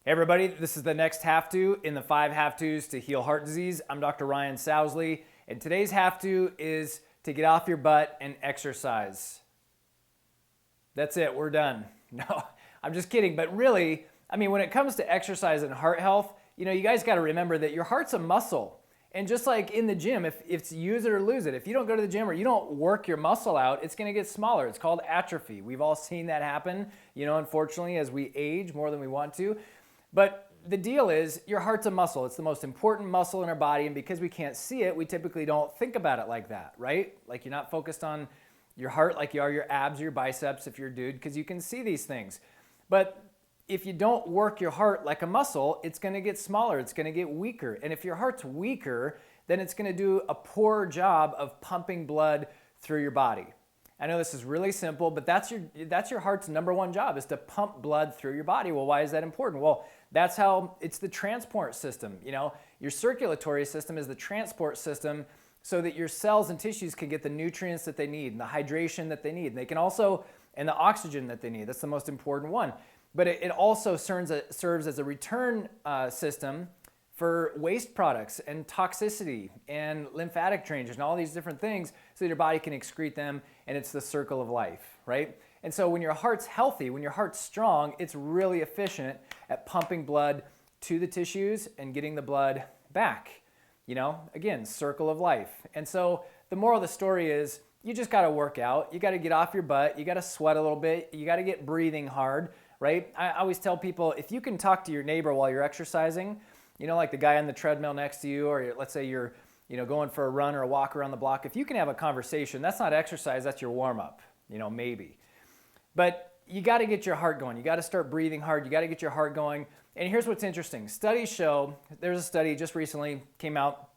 Hey everybody, this is the next have-to in the 5 have-tos to heal heart disease. I'm Dr. Ryan Sousley, and today's have-to is to get off your butt and exercise. That's it, we're done. No, I'm just kidding, but really, when it comes to exercise and heart health, you guys got to remember that your heart's a muscle. And just like in the gym, if it's use it or lose it, if you don't go to the gym or you don't work your muscle out, it's going to get smaller. It's called atrophy. We've all seen that happen, unfortunately, as we age more than we want to. But the deal is, your heart's a muscle. It's the most important muscle in our body, and because we can't see it, we typically don't think about it like that, right? Like you're not focused on your heart like you are your abs or your biceps if you're a dude, because you can see these things. But if you don't work your heart like a muscle, it's going to get smaller, it's going to get weaker. And if your heart's weaker, then it's going to do a poor job of pumping blood through your body. I know this is really simple, but that's your heart's number one job, is to pump blood through your body. Well, why is that important? Well, that's how it's the transport system. Your circulatory system is the transport system so that your cells and tissues can get the nutrients that they need and the hydration that they need. And they can also, and the oxygen that they need. That's the most important one. But it also serves as a return system for waste products and toxicity and lymphatic drainage and all these different things so that your body can excrete them, and it's the circle of life, right? And so when your heart's healthy, when your heart's strong, it's really efficient at pumping blood to the tissues and getting the blood back. Again, circle of life. And so the moral of the story is, you just got to work out. You got to get off your butt. You got to sweat a little bit. You got to get breathing hard, right? I always tell people, if you can talk to your neighbor while you're exercising, like the guy on the treadmill next to you, or let's say you're going for a run or a walk around the block, if you can have a conversation, that's not exercise, that's your warm-up, maybe. But you got to get your heart going. You got to start breathing hard. You got to get your heart going. And here's what's interesting. Studies show, there's a study just recently came out.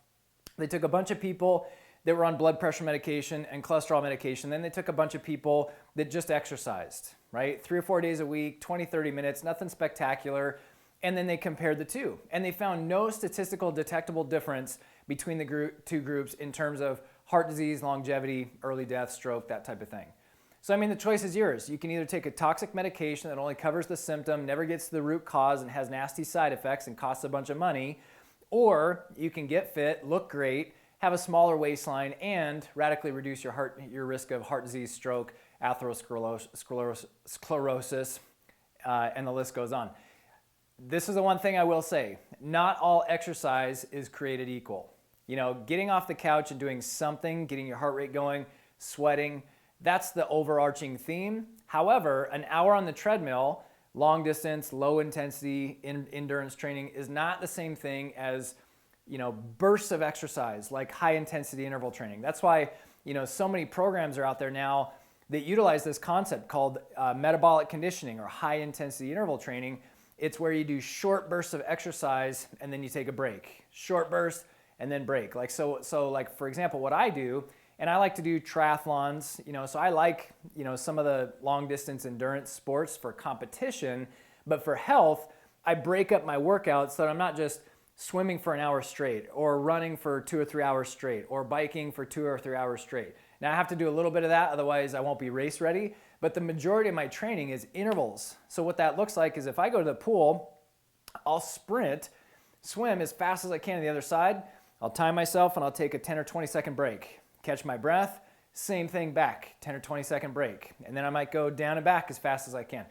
They took a bunch of people that were on blood pressure medication and cholesterol medication. Then they took a bunch of people that just exercised, right? 3 or 4 days a week, 20, 30 minutes, nothing spectacular. And then they compared the two. And they found no statistical detectable difference between the two groups in terms of heart disease, longevity, early death, stroke, that type of thing. So the choice is yours. You can either take a toxic medication that only covers the symptom, never gets to the root cause, and has nasty side effects and costs a bunch of money, or you can get fit, look great, have a smaller waistline, and radically reduce your risk of heart disease, stroke, atherosclerosis, and the list goes on. This is the one thing I will say. Not all exercise is created equal. Getting off the couch and doing something, getting your heart rate going, sweating, that's the overarching theme. However, an hour on the treadmill, long distance, low intensity endurance training is not the same thing as, bursts of exercise like high intensity interval training. That's why, so many programs are out there now that utilize this concept called metabolic conditioning or high intensity interval training. It's where you do short bursts of exercise and then you take a break. Short burst and then break. So like for example, what I do, and I like to do triathlons, so I like, some of the long distance endurance sports for competition, but for health, I break up my workouts so that I'm not just swimming for an hour straight or running for 2 or 3 hours straight or biking for 2 or 3 hours straight. Now I have to do a little bit of that, otherwise I won't be race ready, but the majority of my training is intervals. So what that looks like is if I go to the pool, I'll swim as fast as I can to the other side, I'll time myself and I'll take a 10 or 20 second break. Catch my breath, same thing back, 10 or 20 second break. And then I might go down and back as fast as I can.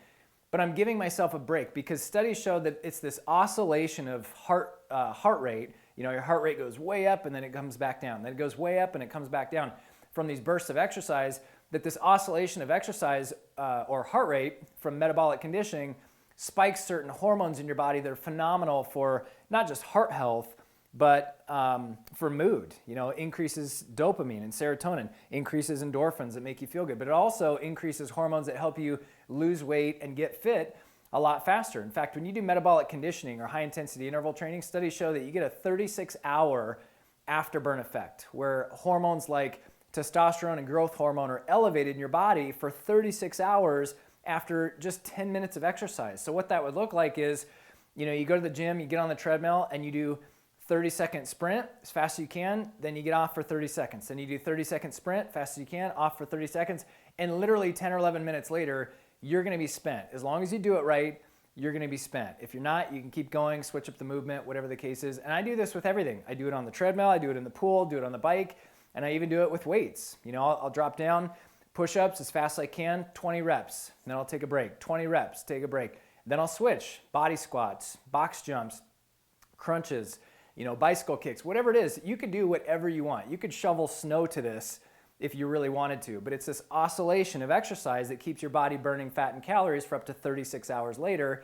But I'm giving myself a break because studies show that it's this oscillation of heart rate. Your heart rate goes way up and then it comes back down. Then it goes way up and it comes back down from these bursts of exercise, that this oscillation of exercise or heart rate from metabolic conditioning spikes certain hormones in your body that are phenomenal for not just heart health, but for mood. Increases dopamine and serotonin, increases endorphins that make you feel good, but it also increases hormones that help you lose weight and get fit a lot faster. In fact, when you do metabolic conditioning or high intensity interval training, studies show that you get a 36-hour afterburn effect where hormones like testosterone and growth hormone are elevated in your body for 36 hours after just 10 minutes of exercise. So what that would look like is, you go to the gym, you get on the treadmill and you do 30-second sprint as fast as you can, then you get off for 30 seconds. Then you do 30-second sprint, fast as you can, off for 30 seconds, and literally 10 or 11 minutes later, you're gonna be spent. As long as you do it right, you're going to be spent. If you're not, you can keep going, switch up the movement, whatever the case is. And I do this with everything. I do it on the treadmill, I do it in the pool, do it on the bike, and I even do it with weights. You know, I'll drop down, push-ups as fast as I can, 20 reps. Then I'll take a break, 20 reps, take a break. Then I'll switch, body squats, box jumps, crunches, you know, bicycle kicks, whatever it is. You could do whatever you want. You could shovel snow to this if you really wanted to, but it's this oscillation of exercise that keeps your body burning fat and calories for up to 36 hours later.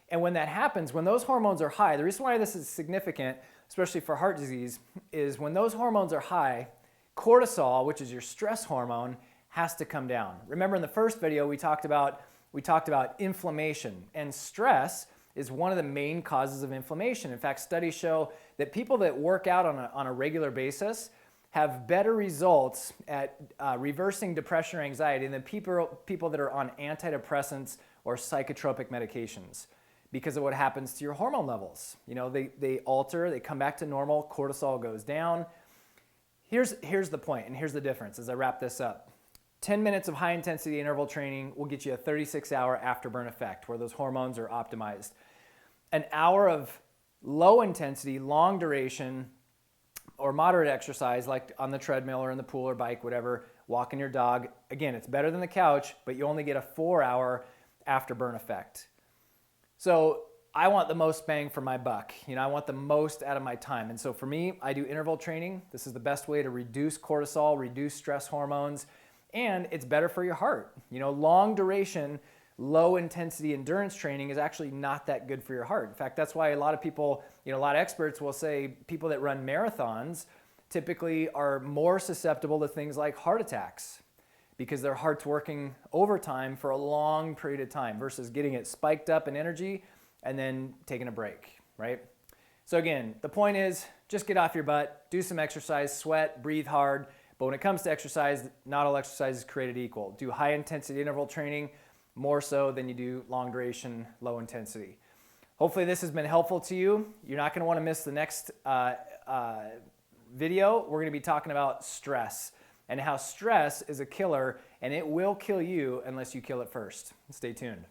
And when that happens, when those hormones are high, the reason why this is significant, especially for heart disease, is when those hormones are high, cortisol, which is your stress hormone, has to come down. Remember in the first video, we talked about inflammation, and stress is one of the main causes of inflammation. In fact, studies show that people that work out on a regular basis have better results at reversing depression or anxiety than people that are on antidepressants or psychotropic medications, because of what happens to your hormone levels. You know, they alter, they come back to normal, cortisol goes down. Here's the point, and here's the difference as I wrap this up. 10 minutes of high intensity interval training will get you a 36-hour afterburn effect where those hormones are optimized. An hour of low intensity, long duration, or moderate exercise like on the treadmill or in the pool or bike, whatever, walking your dog. Again, it's better than the couch, but you only get a 4-hour afterburn effect. So I want the most bang for my buck. You know, I want the most out of my time. And so for me, I do interval training. This is the best way to reduce cortisol, reduce stress hormones, and it's better for your heart. You know, long duration, low intensity endurance training is actually not that good for your heart. In fact, that's why a lot of people, you know, a lot of experts will say people that run marathons typically are more susceptible to things like heart attacks because their heart's working overtime for a long period of time versus getting it spiked up in energy and then taking a break, right? So again, the point is just get off your butt, do some exercise, sweat, breathe hard. But when it comes to exercise, not all exercise is created equal. Do high intensity interval training more so than you do long duration, low intensity. Hopefully this has been helpful to you. You're not going to want to miss the next video. We're going to be talking about stress and how stress is a killer, and it will kill you unless you kill it first. Stay tuned.